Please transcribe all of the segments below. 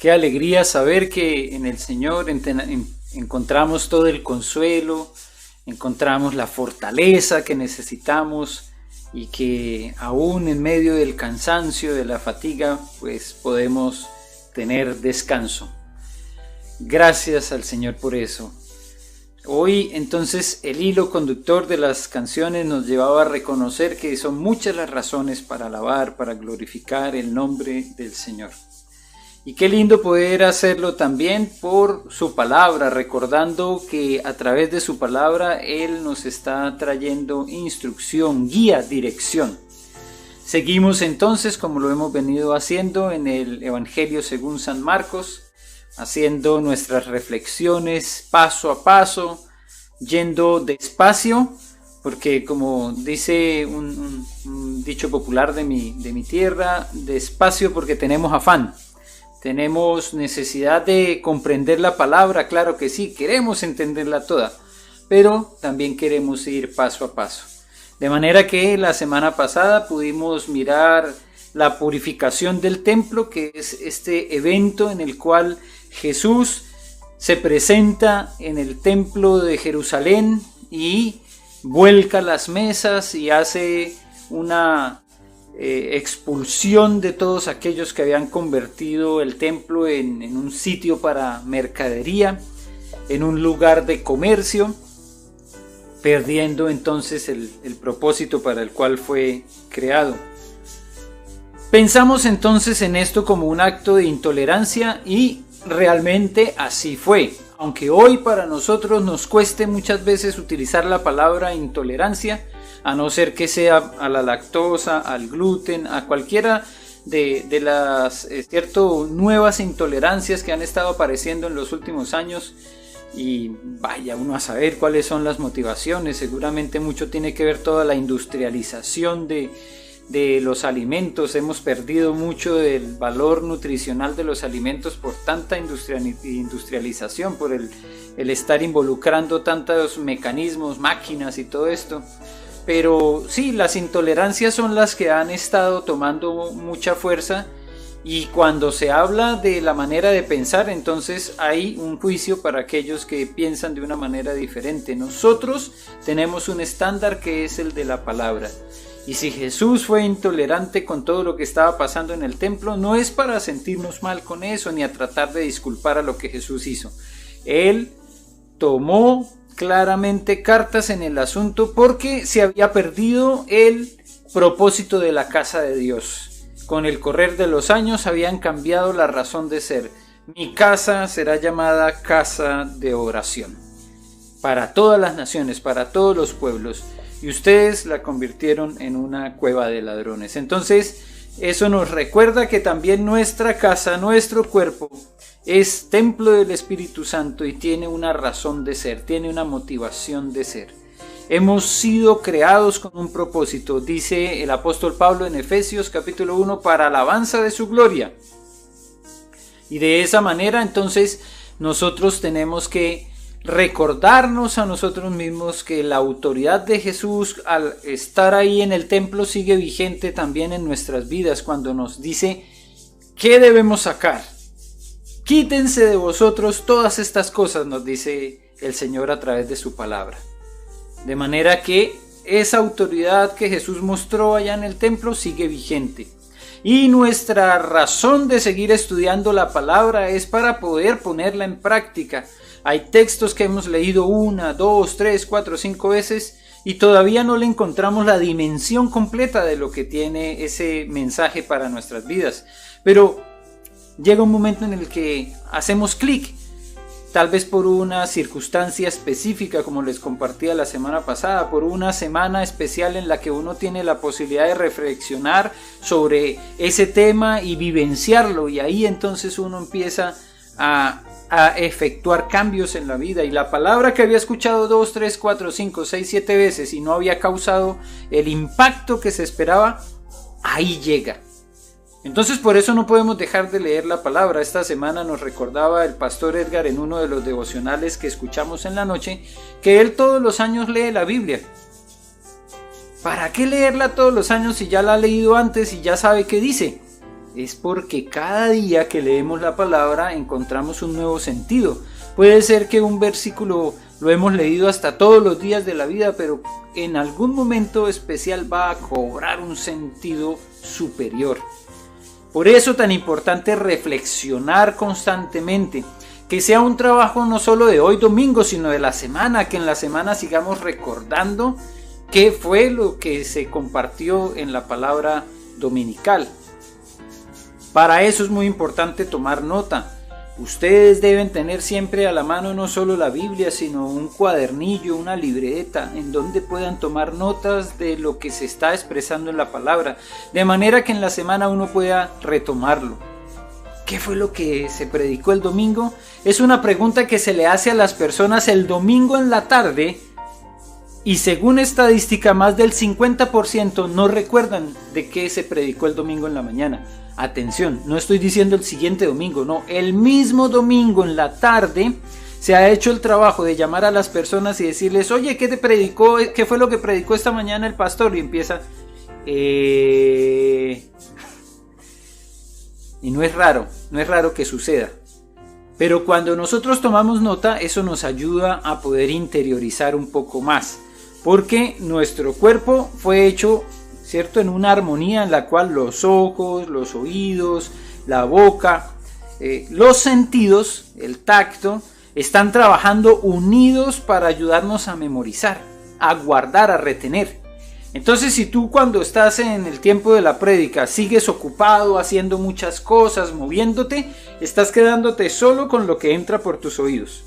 Qué alegría saber que en el Señor encontramos todo el consuelo, encontramos la fortaleza que necesitamos y que aún en medio del cansancio, de la fatiga, pues podemos tener descanso. Gracias al Señor por eso. Hoy entonces el hilo conductor de las canciones nos llevaba a reconocer que son muchas las razones para alabar, para glorificar el nombre del Señor. Y qué lindo poder hacerlo también por su palabra, recordando que a través de su palabra Él nos está trayendo instrucción, guía, dirección. Seguimos entonces, como lo hemos venido haciendo en el Evangelio según San Marcos, haciendo nuestras reflexiones paso a paso, yendo despacio, porque como dice un dicho popular de mi tierra, despacio porque tenemos afán. Tenemos necesidad de comprender la palabra, claro que sí, queremos entenderla toda, pero también queremos ir paso a paso. De manera que la semana pasada pudimos mirar la purificación del templo, que es este evento en el cual Jesús se presenta en el templo de Jerusalén y vuelca las mesas y hace una expulsión de todos aquellos que habían convertido el templo en un sitio para mercadería, en un lugar de comercio, perdiendo entonces el propósito para el cual fue creado. Pensamos entonces en esto como un acto de intolerancia y realmente así fue. Aunque hoy para nosotros nos cueste muchas veces utilizar la palabra intolerancia, a no ser que sea a la lactosa, al gluten, a cualquiera de las nuevas intolerancias que han estado apareciendo en los últimos años. Y vaya uno a saber cuáles son las motivaciones. Seguramente mucho tiene que ver toda la industrialización de los alimentos. Hemos perdido mucho del valor nutricional de los alimentos por tanta industrialización, por el estar involucrando tantos mecanismos, máquinas y todo esto. Pero sí, las intolerancias son las que han estado tomando mucha fuerza, y cuando se habla de la manera de pensar, entonces hay un juicio para aquellos que piensan de una manera diferente. Nosotros tenemos un estándar que es el de la palabra. Y si Jesús fue intolerante con todo lo que estaba pasando en el templo, no es para sentirnos mal con eso, ni a tratar de disculpar a lo que Jesús hizo. Él tomó claramente cartas en el asunto porque se había perdido el propósito de la casa de Dios. Con el correr de los años habían cambiado la razón de ser. Mi casa será llamada casa de oración para todas las naciones, para todos los pueblos, y ustedes la convirtieron en una cueva de ladrones. Entonces eso nos recuerda que también nuestra casa, nuestro cuerpo, es templo del Espíritu Santo y tiene una razón de ser, tiene una motivación de ser. Hemos sido creados con un propósito, dice el apóstol Pablo en Efesios capítulo 1, para alabanza de su gloria. Y de esa manera entonces nosotros tenemos que recordarnos a nosotros mismos que la autoridad de Jesús al estar ahí en el templo sigue vigente también en nuestras vidas, cuando nos dice ¿qué debemos sacar? Quítense de vosotros todas estas cosas, nos dice el Señor a través de su palabra. De manera que esa autoridad que Jesús mostró allá en el templo sigue vigente. Y nuestra razón de seguir estudiando la palabra es para poder ponerla en práctica. Hay textos que hemos leído 1, 2, 3, 4, 5 veces y todavía no le encontramos la dimensión completa de lo que tiene ese mensaje para nuestras vidas. Pero llega un momento en el que hacemos clic, tal vez por una circunstancia específica, como les compartía la semana pasada, por una semana especial en la que uno tiene la posibilidad de reflexionar sobre ese tema y vivenciarlo, y ahí entonces uno empieza a efectuar cambios en la vida, y la palabra que había escuchado 2, 3, 4, 5, 6, 7 veces y no había causado el impacto que se esperaba, ahí llega. Entonces por eso no podemos dejar de leer la palabra. Esta semana nos recordaba el pastor Edgar en uno de los devocionales que escuchamos en la noche, que él todos los años lee la Biblia. ¿Para qué leerla todos los años si ya la ha leído antes y ya sabe qué dice? es porque cada día que leemos la palabra encontramos un nuevo sentido. Puede ser que un versículo lo hemos leído hasta todos los días de la vida, pero en algún momento especial va a cobrar un sentido superior. Por eso tan importante reflexionar constantemente, que sea un trabajo no solo de hoy domingo, sino de la semana, que en la semana sigamos recordando qué fue lo que se compartió en la palabra dominical. Para eso es muy importante tomar nota. Ustedes deben tener siempre a la mano no solo la Biblia, sino un cuadernillo, una libreta, en donde puedan tomar notas de lo que se está expresando en la palabra, de manera que en la semana uno pueda retomarlo. ¿Qué fue lo que se predicó el domingo? Es una pregunta que se le hace a las personas el domingo en la tarde, y según estadística más del 50% no recuerdan de qué se predicó el domingo en la mañana. Atención, no estoy diciendo el siguiente domingo, no, el mismo domingo en la tarde se ha hecho el trabajo de llamar a las personas y decirles, oye, ¿qué te predicó? ¿Qué fue lo que predicó esta mañana el pastor? Y empieza, y no es raro que suceda. Pero cuando nosotros tomamos nota, eso nos ayuda a poder interiorizar un poco más, porque nuestro cuerpo fue hecho, ¿cierto?, en una armonía en la cual los ojos, los oídos, la boca, los sentidos, el tacto, están trabajando unidos para ayudarnos a memorizar, a guardar, a retener. Entonces, si tú cuando estás en el tiempo de la prédica sigues ocupado haciendo muchas cosas, moviéndote, estás quedándote solo con lo que entra por tus oídos.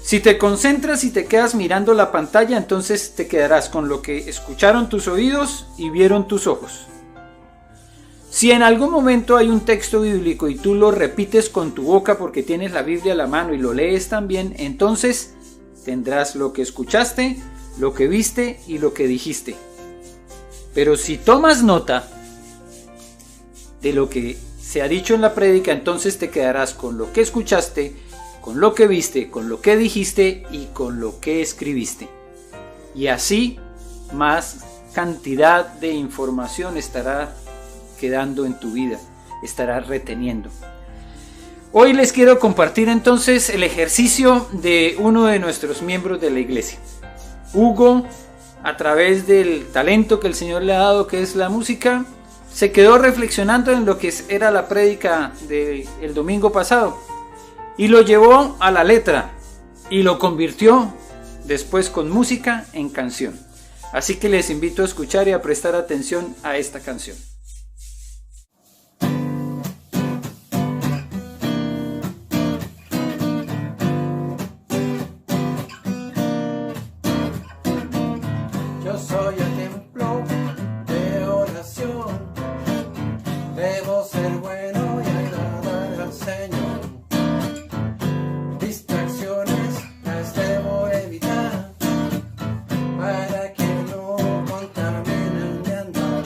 Si te concentras y te quedas mirando la pantalla, entonces te quedarás con lo que escucharon tus oídos y vieron tus ojos. Si en algún momento hay un texto bíblico y tú lo repites con tu boca porque tienes la Biblia a la mano y lo lees también, entonces tendrás lo que escuchaste, lo que viste y lo que dijiste. Pero si tomas nota de lo que se ha dicho en la prédica, entonces te quedarás con lo que escuchaste, con lo que viste, con lo que dijiste y con lo que escribiste. Y así más cantidad de información estará quedando en tu vida, estarás reteniendo. Hoy les quiero compartir entonces el ejercicio de uno de nuestros miembros de la iglesia. Hugo, a través del talento que el Señor le ha dado, que es la música, se quedó reflexionando en lo que era la prédica del domingo pasado y lo llevó a la letra y lo convirtió después con música en canción. Así que les invito a escuchar y a prestar atención a esta canción. Yo soy el templo de oración, debo ser bueno y agradar al Señor. Distracciones las debo evitar, para que no contaminen mi andar.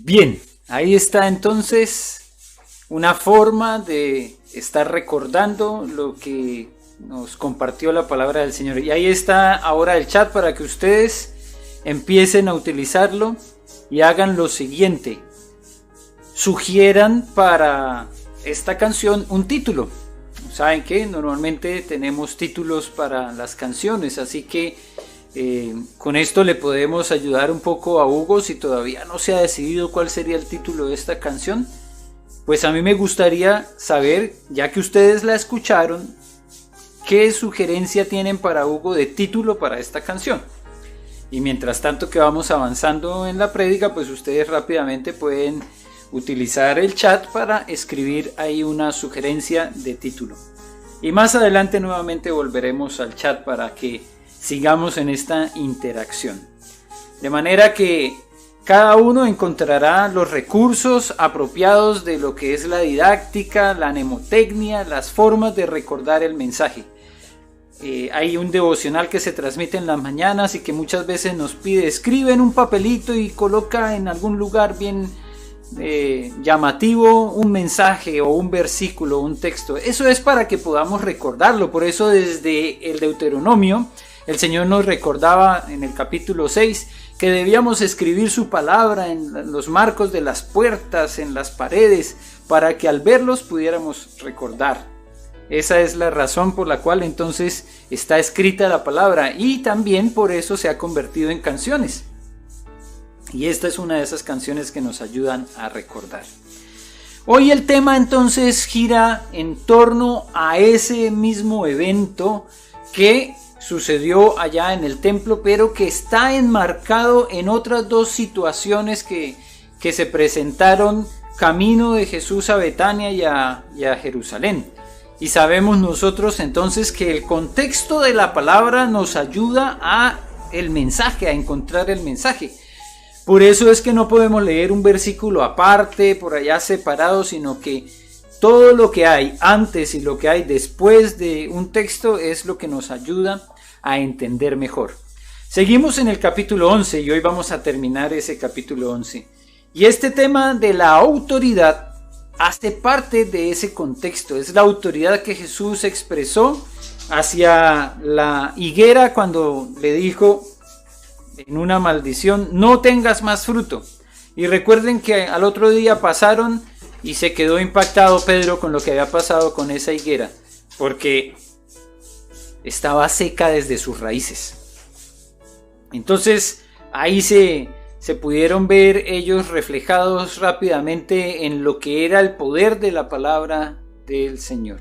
Bien, ahí está entonces una forma de estar recordando lo que nos compartió la palabra del Señor. Y ahí está ahora el chat para que ustedes empiecen a utilizarlo y hagan lo siguiente. Sugieran para esta canción un título. Saben que normalmente tenemos títulos para las canciones, así que con esto le podemos ayudar un poco a Hugo si todavía no se ha decidido cuál sería el título de esta canción. Pues a mí me gustaría saber, ya que ustedes la escucharon, qué sugerencia tienen para Hugo de título para esta canción. Y mientras tanto que vamos avanzando en la prédica, pues ustedes rápidamente pueden utilizar el chat para escribir ahí una sugerencia de título. Y más adelante nuevamente volveremos al chat para que sigamos en esta interacción. De manera que cada uno encontrará los recursos apropiados de lo que es la didáctica, la mnemotecnia, las formas de recordar el mensaje. Hay un devocional que se transmite en las mañanas y que muchas veces nos pide: escribe en un papelito y coloca en algún lugar bien llamativo un mensaje o un versículo, un texto. Eso es para que podamos recordarlo. Por eso desde el Deuteronomio el Señor nos recordaba en el capítulo 6 que debíamos escribir su palabra en los marcos de las puertas, en las paredes, para que al verlos pudiéramos recordar. Esa es la razón por la cual entonces está escrita la palabra, y también por eso se ha convertido en canciones. Y esta es una de esas canciones que nos ayudan a recordar. Hoy el tema entonces gira en torno a ese mismo evento que sucedió allá en el templo, pero que está enmarcado en otras dos situaciones que se presentaron camino de Jesús a Betania y a Jerusalén. Y sabemos nosotros entonces que el contexto de la palabra nos ayuda a el mensaje, a encontrar el mensaje. Por eso es que no podemos leer un versículo aparte, por allá separado, sino que todo lo que hay antes y lo que hay después de un texto es lo que nos ayuda a entender mejor. Seguimos en el capítulo 11 y hoy vamos a terminar ese capítulo 11. Y este tema de la autoridad hace parte de ese contexto. Es la autoridad que Jesús expresó hacia la higuera cuando le dijo en una maldición: no tengas más fruto. Y recuerden que al otro día pasaron y se quedó impactado Pedro con lo que había pasado con esa higuera, porque estaba seca desde sus raíces. Entonces ahí se pudieron ver ellos reflejados rápidamente en lo que era el poder de la palabra del Señor.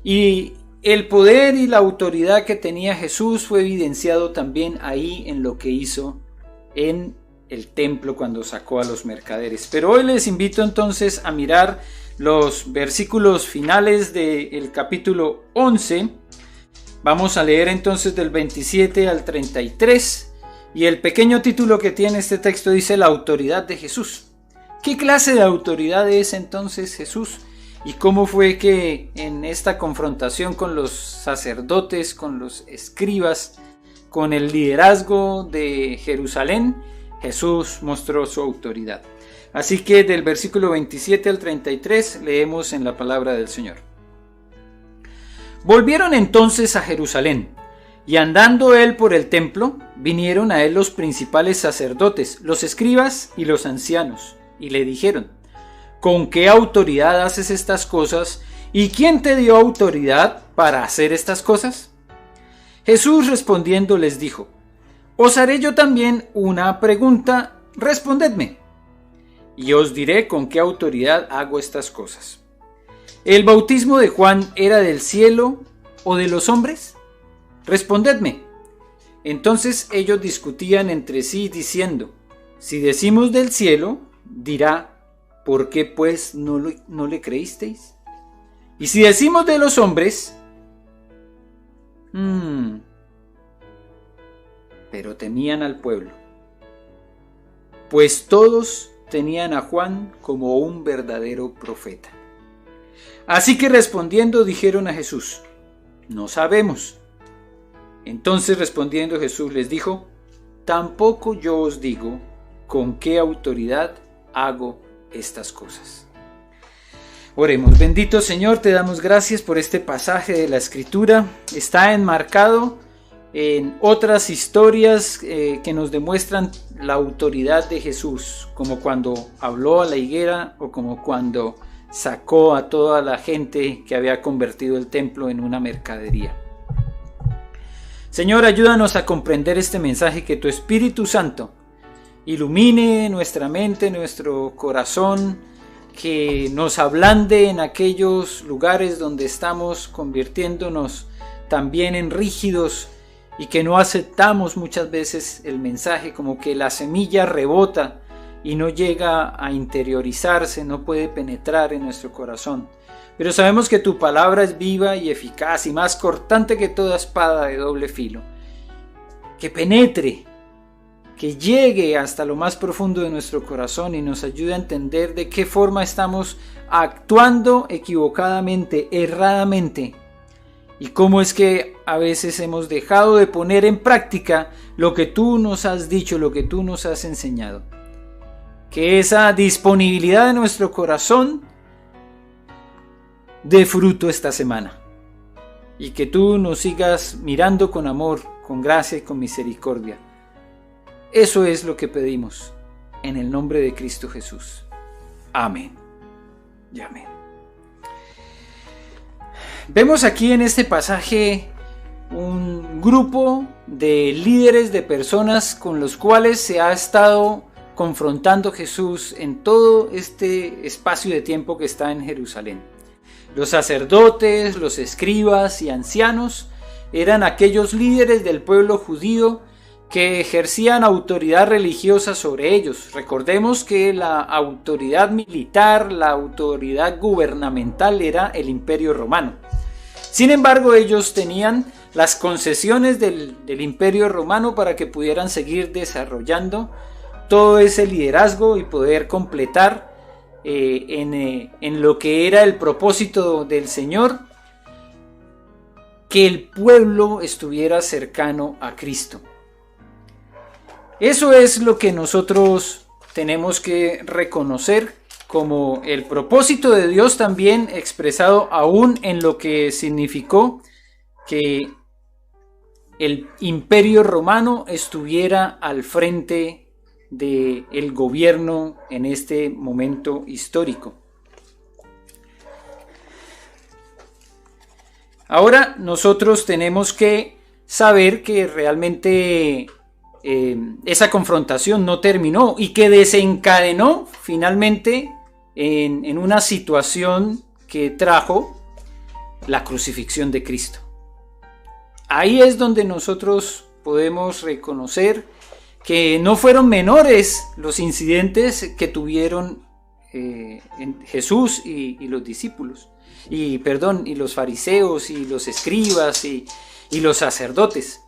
Y el poder y la autoridad que tenía Jesús fue evidenciado también ahí en lo que hizo en el templo cuando sacó a los mercaderes. Pero hoy les invito entonces a mirar los versículos finales del capítulo 11. Vamos a leer entonces del 27 al 33. Y el pequeño título que tiene este texto dice: la autoridad de Jesús. ¿Qué clase de autoridad es entonces Jesús? ¿Y cómo fue que en esta confrontación con los sacerdotes, con los escribas, con el liderazgo de Jerusalén, Jesús mostró su autoridad? Así que del versículo 27 al 33 leemos en la palabra del Señor. Volvieron entonces a Jerusalén, y andando él por el templo, vinieron a él los principales sacerdotes, los escribas y los ancianos, y le dijeron: ¿con qué autoridad haces estas cosas? ¿Y quién te dio autoridad para hacer estas cosas? Jesús respondiendo les dijo: os haré yo también una pregunta, respondedme, y os diré con qué autoridad hago estas cosas. ¿El bautismo de Juan era del cielo o de los hombres? Respondedme. Entonces ellos discutían entre sí diciendo: si decimos del cielo, dirá: ¿por qué pues no le creísteis? Y si decimos de los hombres, pero temían al pueblo, pues todos tenían a Juan como un verdadero profeta. Así que respondiendo dijeron a Jesús: no sabemos. Entonces respondiendo Jesús les dijo: tampoco yo os digo con qué autoridad hago estas cosas. Oremos. Bendito Señor, te damos gracias por este pasaje de la Escritura. Está enmarcado en otras historias que nos demuestran la autoridad de Jesús, como cuando habló a la higuera o como cuando sacó a toda la gente que había convertido el templo en una mercadería. Señor, ayúdanos a comprender este mensaje, que tu Espíritu Santo ilumine nuestra mente, nuestro corazón, que nos ablande en aquellos lugares donde estamos convirtiéndonos también en rígidos y que no aceptamos muchas veces el mensaje, como que la semilla rebota y no llega a interiorizarse, no puede penetrar en nuestro corazón. Pero sabemos que tu palabra es viva y eficaz y más cortante que toda espada de doble filo, que penetre, que llegue hasta lo más profundo de nuestro corazón y nos ayude a entender de qué forma estamos actuando equivocadamente, erradamente, y cómo es que a veces hemos dejado de poner en práctica lo que tú nos has dicho, lo que tú nos has enseñado. Que esa disponibilidad de nuestro corazón dé fruto esta semana, y que tú nos sigas mirando con amor, con gracia y con misericordia. Eso es lo que pedimos, en el nombre de Cristo Jesús. Amén y amén. Vemos aquí en este pasaje un grupo de líderes, de personas con los cuales se ha estado confrontando Jesús en todo este espacio de tiempo que está en Jerusalén. Los sacerdotes, los escribas y ancianos eran aquellos líderes del pueblo judío que ejercían autoridad religiosa sobre ellos. Recordemos que la autoridad militar, la autoridad gubernamental era el Imperio Romano. Sin embargo, ellos tenían las concesiones del Imperio Romano para que pudieran seguir desarrollando todo ese liderazgo y poder completar en lo que era el propósito del Señor, que el pueblo estuviera cercano a Cristo. Eso es lo que nosotros tenemos que reconocer como el propósito de Dios, también expresado aún en lo que significó que el Imperio Romano estuviera al frente del gobierno en este momento histórico. Ahora nosotros tenemos que saber que realmente esa confrontación no terminó y que desencadenó finalmente en una situación que trajo la crucifixión de Cristo. Ahí es donde nosotros podemos reconocer que no fueron menores los incidentes que tuvieron Jesús y los discípulos, y los fariseos y los escribas y los sacerdotes.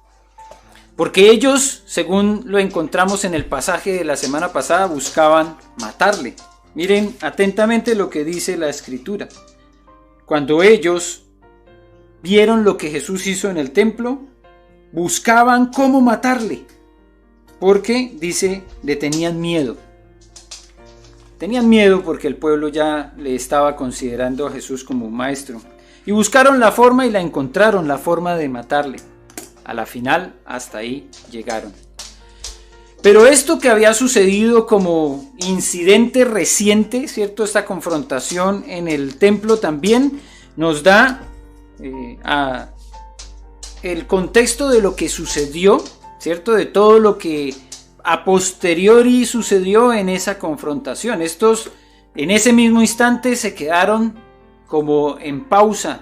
Porque ellos, según lo encontramos en el pasaje de la semana pasada, buscaban matarle. Miren atentamente lo que dice la Escritura. Cuando ellos vieron lo que Jesús hizo en el templo, buscaban cómo matarle. Porque, dice, le tenían miedo. Tenían miedo porque el pueblo ya le estaba considerando a Jesús como un maestro. Y buscaron la forma y la encontraron, la forma de matarle. A la final, hasta ahí llegaron. Pero esto que había sucedido como incidente reciente, ¿cierto? Esta confrontación en el templo también nos da el contexto de lo que sucedió, ¿cierto? De todo lo que a posteriori sucedió en esa confrontación. Estos en ese mismo instante se quedaron como en pausa.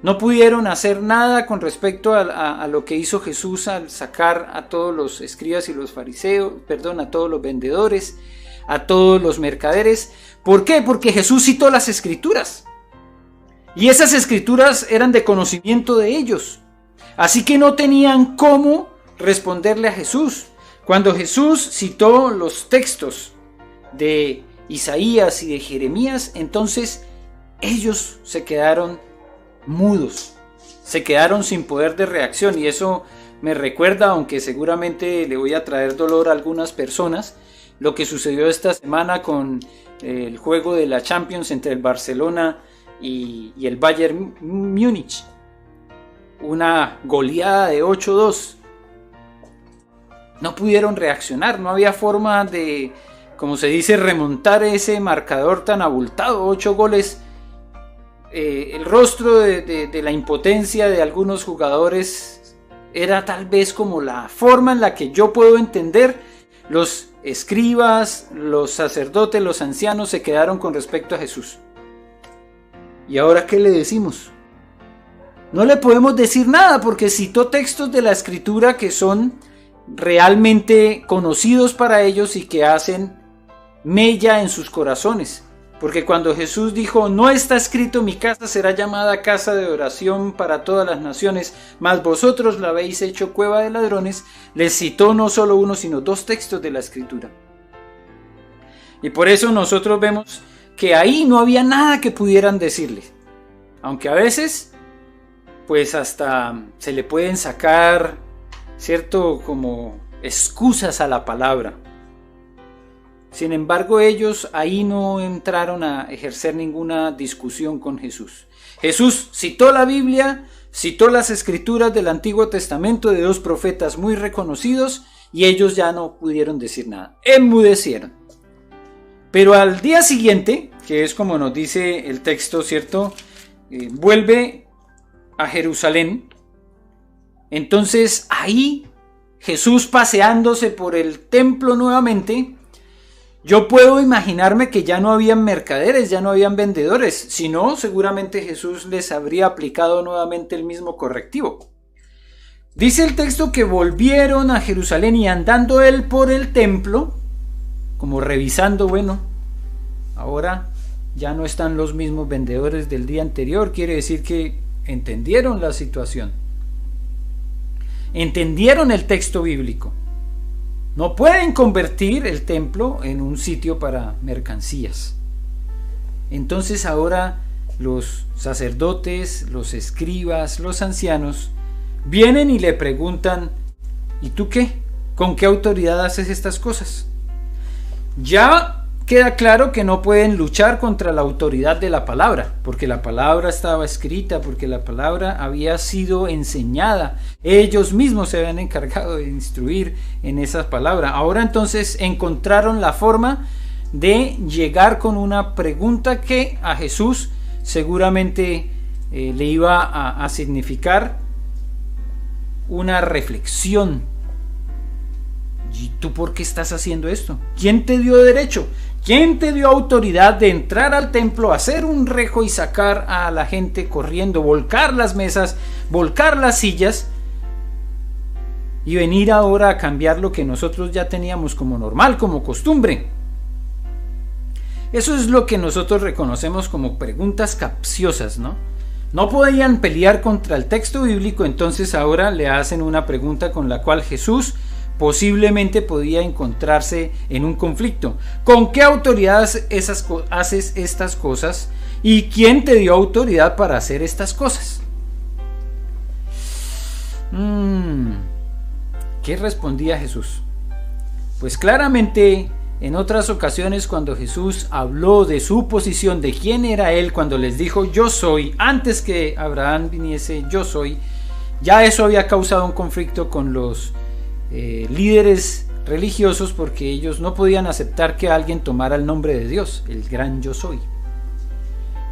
No pudieron hacer nada con respecto a lo que hizo Jesús al sacar a todos los escribas y los fariseos, a todos los vendedores, a todos los mercaderes. ¿Por qué? Porque Jesús citó las Escrituras. Y esas Escrituras eran de conocimiento de ellos. Así que no tenían cómo responderle a Jesús. Cuando Jesús citó los textos de Isaías y de Jeremías, entonces ellos se quedaron mudos, se quedaron sin poder de reacción. Y eso me recuerda, aunque seguramente le voy a traer dolor a algunas personas, lo que sucedió esta semana con el juego de la Champions entre el Barcelona y el Bayern Múnich. Una goleada de 8-2. No pudieron reaccionar, no había forma de, como se dice, remontar ese marcador tan abultado, 8 goles. El rostro de la impotencia de algunos jugadores era tal vez como la forma en la que yo puedo entender los escribas, los sacerdotes, los ancianos se quedaron con respecto a Jesús. ¿Y ahora qué le decimos? No le podemos decir nada porque citó textos de la Escritura que son realmente conocidos para ellos y que hacen mella en sus corazones. Porque cuando Jesús dijo, no está escrito, mi casa será llamada casa de oración para todas las naciones, mas vosotros la habéis hecho cueva de ladrones, les citó no solo uno, sino 2 textos de la Escritura. Y por eso nosotros vemos que ahí no había nada que pudieran decirle. Aunque a veces, pues hasta se le pueden sacar, ¿cierto?, como excusas a la palabra. Sin embargo, ellos ahí no entraron a ejercer ninguna discusión con Jesús. Jesús citó la Biblia, citó las escrituras del Antiguo Testamento de 2 profetas muy reconocidos y ellos ya no pudieron decir nada. Enmudecieron. Pero al día siguiente, que es como nos dice el texto, ¿cierto?, vuelve a Jerusalén. Entonces ahí Jesús paseándose por el templo nuevamente, yo puedo imaginarme que ya no habían mercaderes, ya no habían vendedores, si no, seguramente Jesús les habría aplicado nuevamente el mismo correctivo. Dice el texto que volvieron a Jerusalén y andando él por el templo, como revisando, bueno, ahora ya no están los mismos vendedores del día anterior, quiere decir que entendieron la situación, entendieron el texto bíblico. No pueden convertir el templo en un sitio para mercancías. Entonces ahora los sacerdotes, los escribas, los ancianos vienen y le preguntan, ¿y tú qué? ¿Con qué autoridad haces estas cosas? Ya queda claro que no pueden luchar contra la autoridad de la palabra, porque la palabra estaba escrita, porque la palabra había sido enseñada. Ellos mismos se habían encargado de instruir en esa palabra. Ahora entonces encontraron la forma de llegar con una pregunta que a Jesús seguramente le iba a significar una reflexión. ¿Y tú por qué estás haciendo esto? ¿Quién te dio derecho? ¿Quién te dio autoridad de entrar al templo, hacer un rejo y sacar a la gente corriendo, volcar las mesas, volcar las sillas y venir ahora a cambiar lo que nosotros ya teníamos como normal, como costumbre? Eso es lo que nosotros reconocemos como preguntas capciosas, ¿no? No podían pelear contra el texto bíblico, entonces ahora le hacen una pregunta con la cual Jesús posiblemente podía encontrarse en un conflicto. ¿Con qué autoridad haces estas cosas? ¿Y quién te dio autoridad para hacer estas cosas? ¿Qué respondía Jesús? Pues claramente en otras ocasiones cuando Jesús habló de su posición, de quién era él, cuando les dijo yo soy, antes que Abraham viniese yo soy, ya eso había causado un conflicto con los líderes religiosos, porque ellos no podían aceptar que alguien tomara el nombre de Dios, el gran yo soy.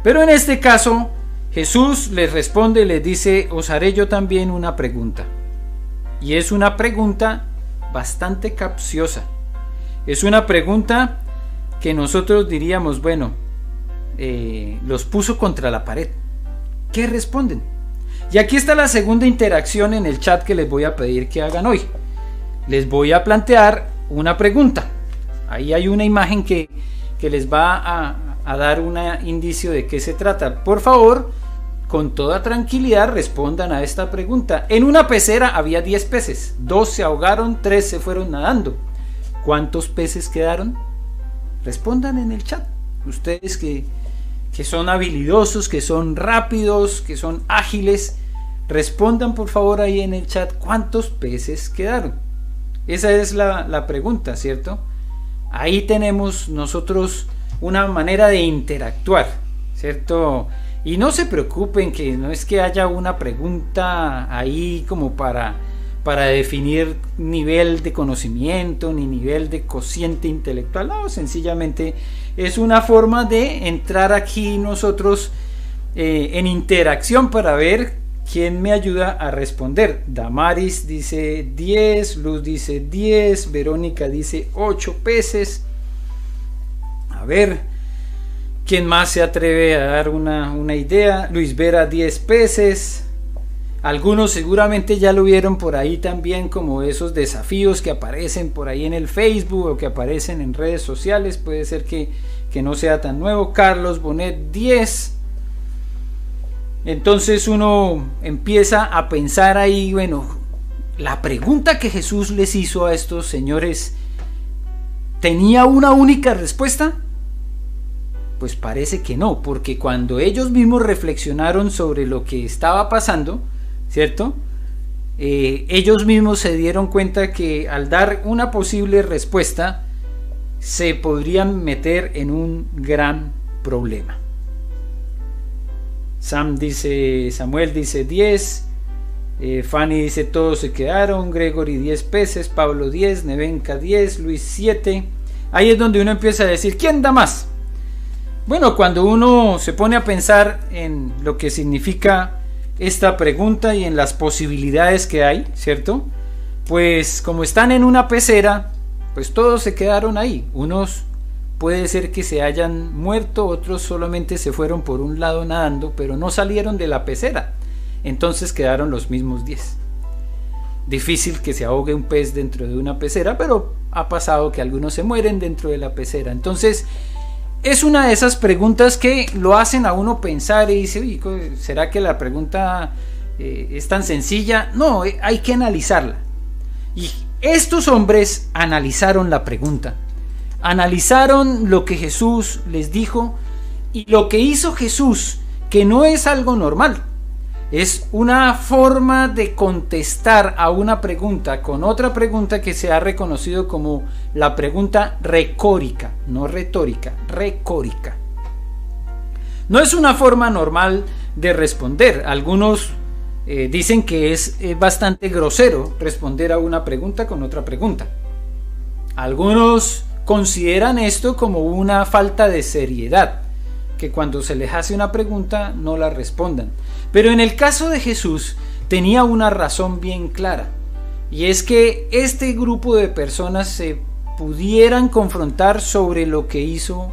Pero en este caso Jesús les responde y les dice, os haré yo también una pregunta, y es una pregunta bastante capciosa, es una pregunta que nosotros diríamos, bueno, los puso contra la pared. ¿Qué responden? Y aquí está la segunda interacción en el chat que les voy a pedir que hagan hoy. Les voy a plantear una pregunta. Ahí hay una imagen que les va a dar un indicio de qué se trata. Por favor, con toda tranquilidad respondan a esta pregunta. En una pecera había 10 peces. 2 se ahogaron, 3 se fueron nadando. ¿Cuántos peces quedaron? Respondan en el chat. Ustedes que son habilidosos, que son rápidos, que son ágiles, respondan por favor ahí en el chat cuántos peces quedaron. Esa es la pregunta, ¿cierto? ahí tenemos nosotros una manera de interactuar, ¿cierto? Y no se preocupen, que no es que haya una pregunta ahí como para definir nivel de conocimiento ni nivel de cociente intelectual. No, sencillamente es una forma de entrar aquí nosotros en interacción para ver quién me ayuda a responder. Damaris dice 10, Luz dice 10, Verónica dice 8 peces. A ver, ¿quién más se atreve a dar una idea? Luis Vera 10 peces. Algunos seguramente ya lo vieron por ahí también, como esos desafíos que aparecen por ahí en el Facebook o que aparecen en redes sociales. Puede ser que no sea tan nuevo. Carlos Bonet 10. Entonces uno empieza a pensar ahí, bueno, la pregunta que Jesús les hizo a estos señores, ¿tenía una única respuesta? Pues parece que no, porque cuando ellos mismos reflexionaron sobre lo que estaba pasando, ¿cierto? Ellos mismos se dieron cuenta que al dar una posible respuesta se podrían meter en un gran problema. Samuel dice 10, Fanny dice todos se quedaron, Gregory 10 peces, Pablo 10, Nevenka 10, Luis 7. Ahí es donde uno empieza a decir, ¿quién da más? Bueno, cuando uno se pone a pensar en lo que significa esta pregunta y en las posibilidades que hay, ¿cierto? Pues como están en una pecera, pues todos se quedaron ahí. Unos puede ser que se hayan muerto, otros solamente se fueron por un lado nadando, pero no salieron de la pecera. Entonces quedaron los mismos 10. Difícil que se ahogue un pez dentro de una pecera, pero ha pasado que algunos se mueren dentro de la pecera. Entonces es una de esas preguntas que lo hacen a uno pensar y dice, uy, ¿será que la pregunta es tan sencilla? No, hay que analizarla. Y estos hombres analizaron la pregunta. Analizaron lo que Jesús les dijo y lo que hizo Jesús, que no es algo normal. Es una forma de contestar a una pregunta con otra pregunta que se ha reconocido como la pregunta recórica, no retórica, recórica. No es una forma normal de responder. Algunos dicen que es bastante grosero responder a una pregunta con otra pregunta. Algunos consideran esto como una falta de seriedad, que cuando se les hace una pregunta no la respondan. Pero en el caso de Jesús tenía una razón bien clara, y es que este grupo de personas se pudieran confrontar sobre lo que hizo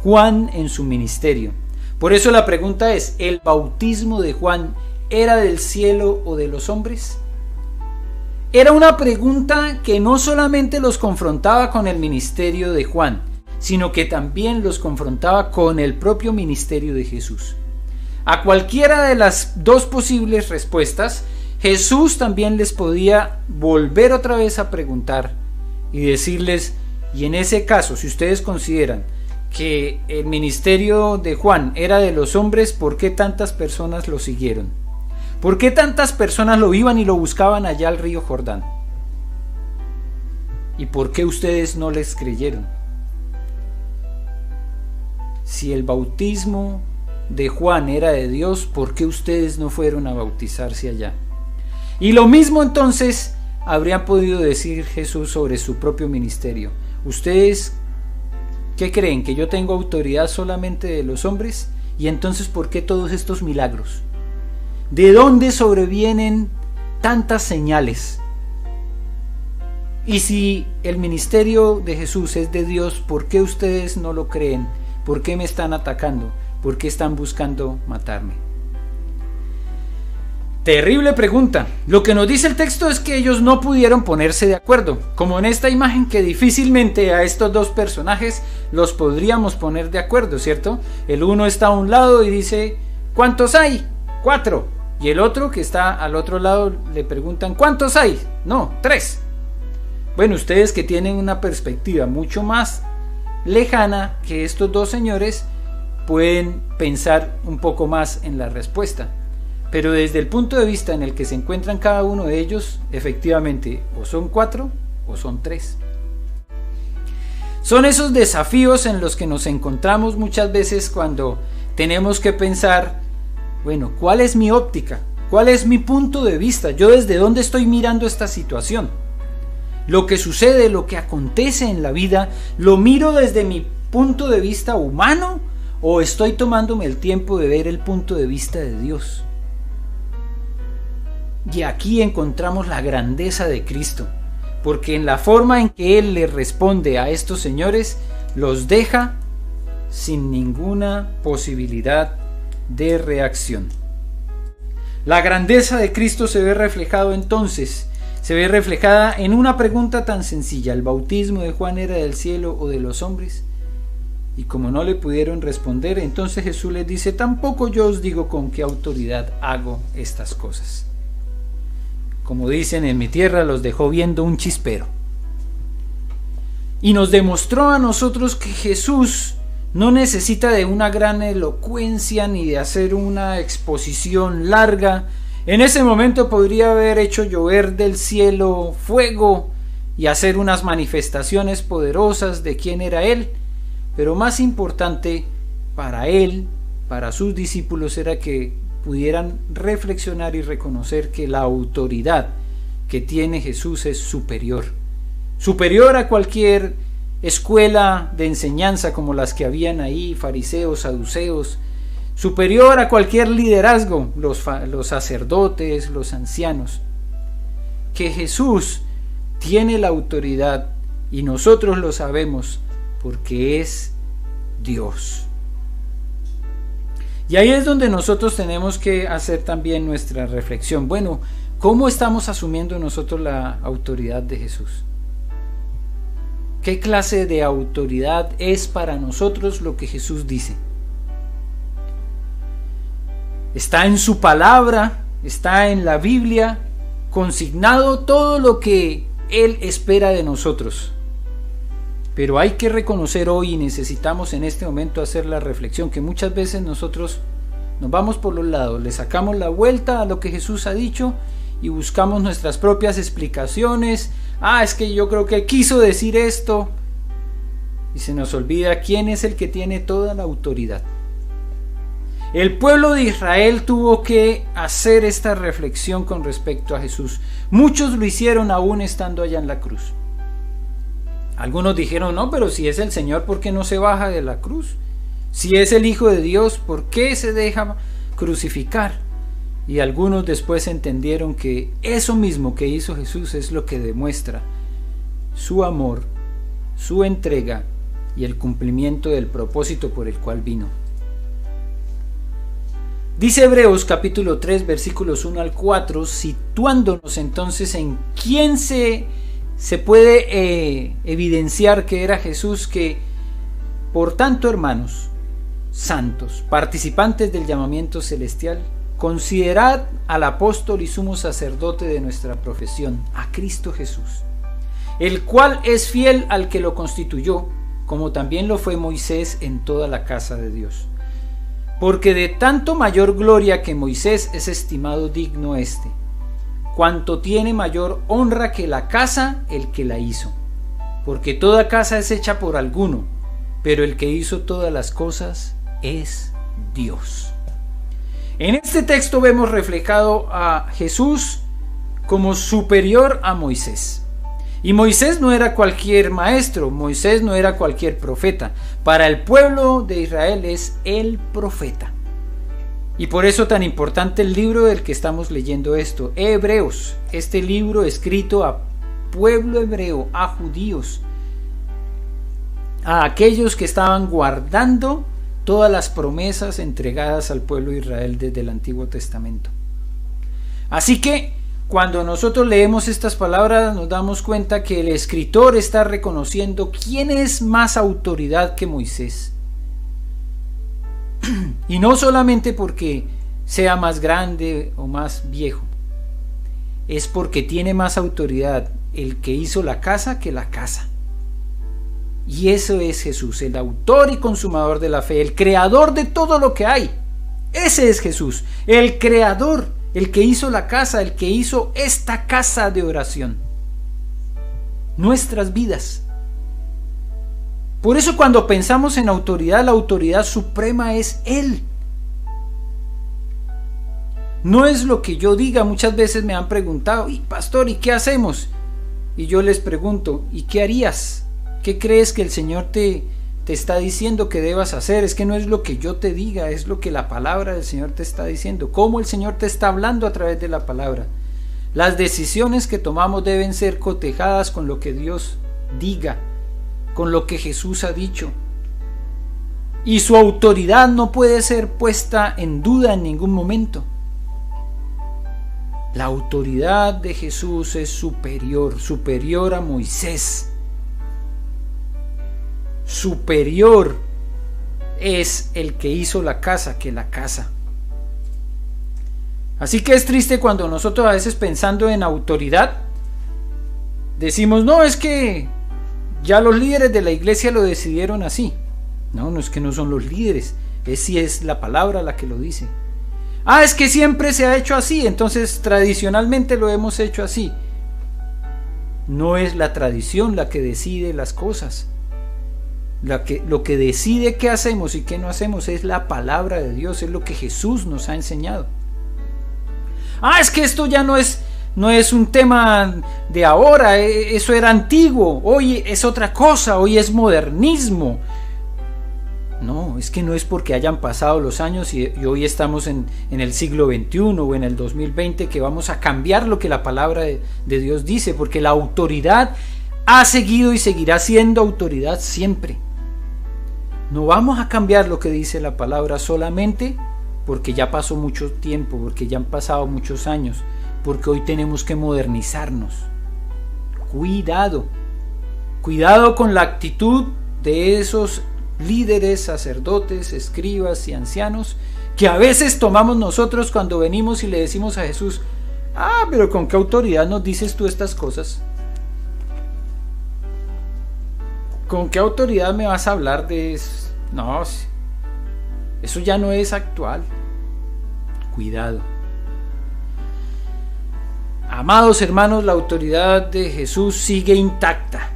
Juan en su ministerio. Por eso la pregunta es, ¿el bautismo de Juan era del cielo o de los hombres? Era una pregunta que no solamente los confrontaba con el ministerio de Juan, sino que también los confrontaba con el propio ministerio de Jesús. A cualquiera de las dos posibles respuestas, Jesús también les podía volver otra vez a preguntar y decirles, y en ese caso, si ustedes consideran que el ministerio de Juan era de los hombres, ¿por qué tantas personas lo siguieron? ¿Por qué tantas personas lo iban y lo buscaban allá al río Jordán? ¿Y por qué ustedes no les creyeron? Si el bautismo de Juan era de Dios, ¿por qué ustedes no fueron a bautizarse allá? Y lo mismo entonces habría podido decir Jesús sobre su propio ministerio. ¿Ustedes qué creen? ¿Que yo tengo autoridad solamente de los hombres? ¿Y entonces por qué todos estos milagros? ¿De dónde sobrevienen tantas señales? Y si el ministerio de Jesús es de Dios, ¿por qué ustedes no lo creen? ¿Por qué me están atacando? ¿Por qué están buscando matarme? Terrible pregunta. Lo que nos dice el texto es que ellos no pudieron ponerse de acuerdo, como en esta imagen que difícilmente a estos dos personajes los podríamos poner de acuerdo, ¿cierto? El uno está a un lado y dice, ¿cuántos hay? 4. Y el otro que está al otro lado le preguntan, ¿cuántos hay? No, 3. Bueno, ustedes que tienen una perspectiva mucho más lejana que estos dos señores pueden pensar un poco más en la respuesta. Pero desde el punto de vista en el que se encuentran cada uno de ellos, efectivamente, o son 4 o son 3. Son esos desafíos en los que nos encontramos muchas veces cuando tenemos que pensar, bueno, ¿cuál es mi óptica? ¿Cuál es mi punto de vista? ¿Yo desde dónde estoy mirando esta situación? Lo que sucede, lo que acontece en la vida, ¿lo miro desde mi punto de vista humano o estoy tomándome el tiempo de ver el punto de vista de Dios? Y aquí encontramos la grandeza de Cristo, porque en la forma en que Él le responde a estos señores, los deja sin ninguna posibilidad de reacción. La grandeza de Cristo se ve reflejada en una pregunta tan sencilla: ¿el bautismo de Juan era del cielo o de los hombres? Y como no le pudieron responder, entonces Jesús les dice: tampoco yo os digo con qué autoridad hago estas cosas. Como dicen en mi tierra, los dejó viendo un chispero. Y nos demostró a nosotros que Jesús no necesita de una gran elocuencia ni de hacer una exposición larga. En ese momento podría haber hecho llover del cielo fuego y hacer unas manifestaciones poderosas de quién era Él. Pero más importante para Él, para sus discípulos, era que pudieran reflexionar y reconocer que la autoridad que tiene Jesús es superior a cualquier escuela de enseñanza como las que habían ahí, fariseos, saduceos, superior a cualquier liderazgo, los sacerdotes, los ancianos. Que Jesús tiene la autoridad y nosotros lo sabemos porque es Dios. Y ahí es donde nosotros tenemos que hacer también nuestra reflexión. Bueno, ¿cómo estamos asumiendo nosotros la autoridad de Jesús? ¿Qué clase de autoridad es para nosotros lo que Jesús dice? Está en su palabra, está en la Biblia, consignado todo lo que Él espera de nosotros. Pero hay que reconocer hoy, y necesitamos en este momento hacer la reflexión, que muchas veces nosotros nos vamos por los lados, le sacamos la vuelta a lo que Jesús ha dicho y buscamos nuestras propias explicaciones. Es que yo creo que quiso decir esto, y se nos olvida quién es el que tiene toda la autoridad. El pueblo de Israel tuvo que hacer esta reflexión con respecto a Jesús. Muchos lo hicieron aún estando allá en la cruz. Algunos dijeron: no, pero si es el Señor, ¿por qué no se baja de la cruz? Si es el Hijo de Dios, ¿por qué se deja crucificar? Y algunos después entendieron que eso mismo que hizo Jesús es lo que demuestra su amor, su entrega y el cumplimiento del propósito por el cual vino. Dice Hebreos capítulo 3 versículos 1 al 4, situándonos entonces en quién se puede evidenciar que era Jesús, que por tanto, hermanos santos, participantes del llamamiento celestial, considerad al apóstol y sumo sacerdote de nuestra profesión, a Cristo Jesús, el cual es fiel al que lo constituyó, como también lo fue Moisés en toda la casa de Dios. Porque de tanto mayor gloria que Moisés es estimado digno éste, cuanto tiene mayor honra que la casa el que la hizo. Porque toda casa es hecha por alguno, pero el que hizo todas las cosas es Dios. En este texto vemos reflejado a Jesús como superior a Moisés. Y Moisés no era cualquier maestro, Moisés no era cualquier profeta. Para el pueblo de Israel es el profeta. Y por eso tan importante el libro del que estamos leyendo esto, Hebreos, este libro escrito a pueblo hebreo, a judíos, a aquellos que estaban guardando todas las promesas entregadas al pueblo de Israel desde el Antiguo Testamento. Así que cuando nosotros leemos estas palabras nos damos cuenta que el escritor está reconociendo quién es más autoridad que Moisés. Y no solamente porque sea más grande o más viejo, es porque tiene más autoridad el que hizo la casa que la casa. Y eso es Jesús, el autor y consumador de la fe, el creador de todo lo que hay. Ese es Jesús, el creador, el que hizo la casa, el que hizo esta casa de oración. Nuestras vidas. Por eso cuando pensamos en autoridad, la autoridad suprema es Él. No es lo que yo diga. Muchas veces me han preguntado, y pastor, ¿y qué hacemos? Y yo les pregunto, ¿y qué harías? ¿Qué crees que el Señor te está diciendo que debas hacer? Es que no es lo que yo te diga, es lo que la palabra del Señor te está diciendo. Cómo el Señor te está hablando a través de la palabra. Las decisiones que tomamos deben ser cotejadas con lo que Dios diga, con lo que Jesús ha dicho. Y su autoridad no puede ser puesta en duda en ningún momento. La autoridad de Jesús es superior a Moisés. Superior es el que hizo la casa que la casa. Así que es triste cuando nosotros a veces pensando en autoridad decimos, no, es que ya los líderes de la iglesia lo decidieron así. No, no es que no son los líderes, es si es la palabra la que lo dice. Ah, es que siempre se ha hecho así, entonces tradicionalmente lo hemos hecho así. No es la tradición la que decide las cosas. Lo que decide qué hacemos y qué no hacemos es la palabra de Dios, es lo que Jesús nos ha enseñado. Ah, es que esto ya no es un tema de ahora, eso era antiguo, hoy es otra cosa, hoy es modernismo. No, es que no es porque hayan pasado los años y hoy estamos en el siglo XXI o en el 2020 que vamos a cambiar lo que la palabra de Dios dice, porque la autoridad ha seguido y seguirá siendo autoridad siempre. No vamos a cambiar lo que dice la palabra solamente porque ya pasó mucho tiempo, porque ya han pasado muchos años, porque hoy tenemos que modernizarnos. Cuidado con la actitud de esos líderes, sacerdotes, escribas y ancianos que a veces tomamos nosotros cuando venimos y le decimos a Jesús, ah, pero ¿con qué autoridad nos dices tú estas cosas? ¿Con qué autoridad me vas a hablar de eso? No, eso ya no es actual. Cuidado. Amados hermanos, la autoridad de Jesús sigue intacta,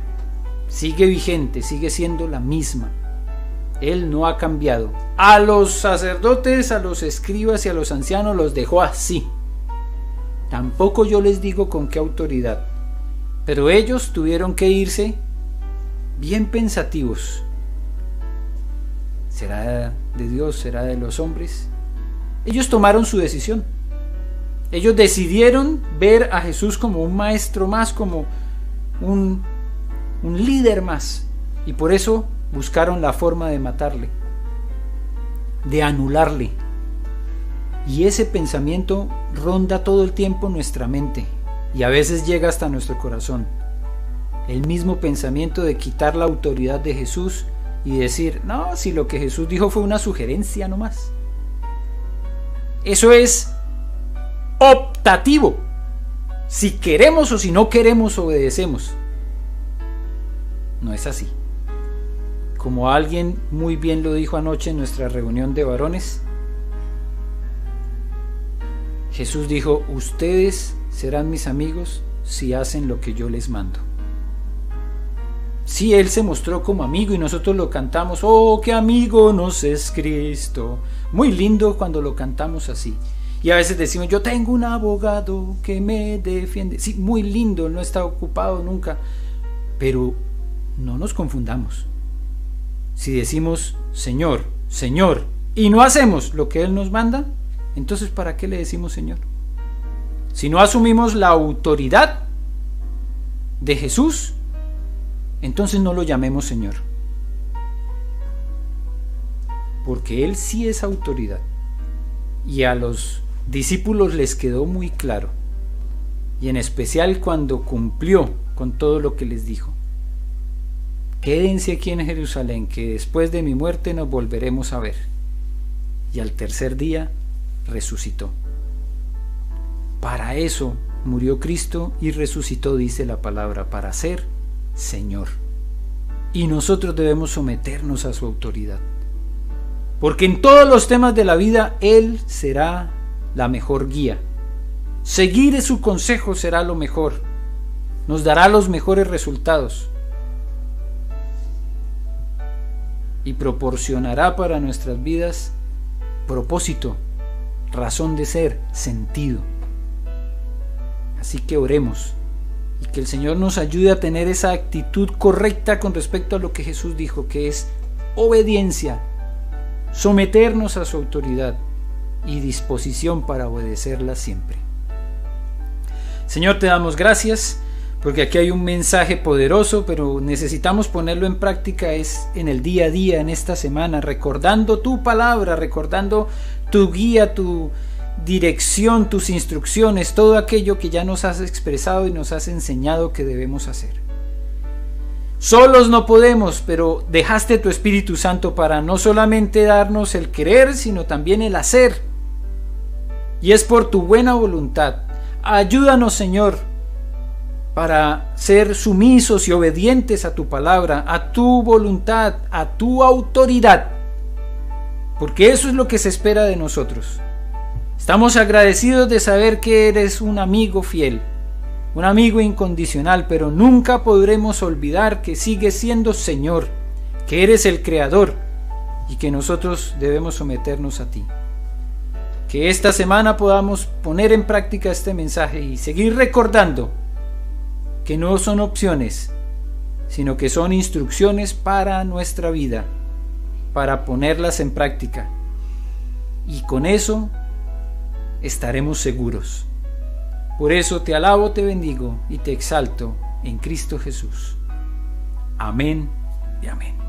sigue vigente, sigue siendo la misma. Él no ha cambiado. A los sacerdotes, a los escribas y a los ancianos los dejó así. Tampoco yo les digo con qué autoridad, pero ellos tuvieron que irse bien pensativos. ¿Será de Dios? ¿Será de los hombres? Ellos tomaron su decisión. Ellos decidieron ver a Jesús como un maestro más, como un líder más, y por eso buscaron la forma de matarle, de anularle. Y ese pensamiento ronda todo el tiempo nuestra mente y a veces llega hasta nuestro corazón. El mismo pensamiento de quitar la autoridad de Jesús y decir, no, si lo que Jesús dijo fue una sugerencia nomás. Eso es optativo. Si queremos o si no queremos, obedecemos. No es así. Como alguien muy bien lo dijo anoche en nuestra reunión de varones, Jesús dijo, ustedes serán mis amigos si hacen lo que yo les mando. Sí, Él se mostró como amigo y nosotros lo cantamos, oh, qué amigo nos es Cristo. Muy lindo cuando lo cantamos así. Y a veces decimos, yo tengo un abogado que me defiende. Sí, muy lindo, Él no está ocupado nunca. Pero no nos confundamos. Si decimos, Señor, Señor, y no hacemos lo que Él nos manda, entonces ¿para qué le decimos Señor? Si no asumimos la autoridad de Jesús, entonces no lo llamemos Señor. Porque Él sí es autoridad. Y a los discípulos les quedó muy claro. Y en especial cuando cumplió con todo lo que les dijo. Quédense aquí en Jerusalén, que después de mi muerte nos volveremos a ver. Y al tercer día resucitó. Para eso murió Cristo y resucitó, dice la palabra, para ser Señor. Y nosotros debemos someternos a su autoridad. Porque en todos los temas de la vida, Él será la mejor guía. Seguir su consejo será lo mejor. Nos dará los mejores resultados. y proporcionará para nuestras vidas propósito, razón de ser, sentido. Así que oremos y que el Señor nos ayude a tener esa actitud correcta con respecto a lo que Jesús dijo, que es obediencia, someternos a su autoridad y disposición para obedecerla siempre. Señor, te damos gracias porque aquí hay un mensaje poderoso, pero necesitamos ponerlo en práctica es en el día a día, en esta semana, recordando tu palabra, recordando tu guía, tu dirección, tus instrucciones, todo aquello que ya nos has expresado y nos has enseñado que debemos hacer. Solos no podemos, pero dejaste tu Espíritu Santo para no solamente darnos el querer, sino también el hacer. Y es por tu buena voluntad. Ayúdanos, Señor, para ser sumisos y obedientes a tu palabra, a tu voluntad, a tu autoridad, porque eso es lo que se espera de nosotros. Estamos agradecidos de saber que eres un amigo fiel, un amigo incondicional, pero nunca podremos olvidar que sigues siendo Señor, que eres el Creador y que nosotros debemos someternos a ti. Que esta semana podamos poner en práctica este mensaje y seguir recordando que no son opciones, sino que son instrucciones para nuestra vida, para ponerlas en práctica. Y con eso estaremos seguros. Por eso te alabo, te bendigo y te exalto en Cristo Jesús. Amén y amén.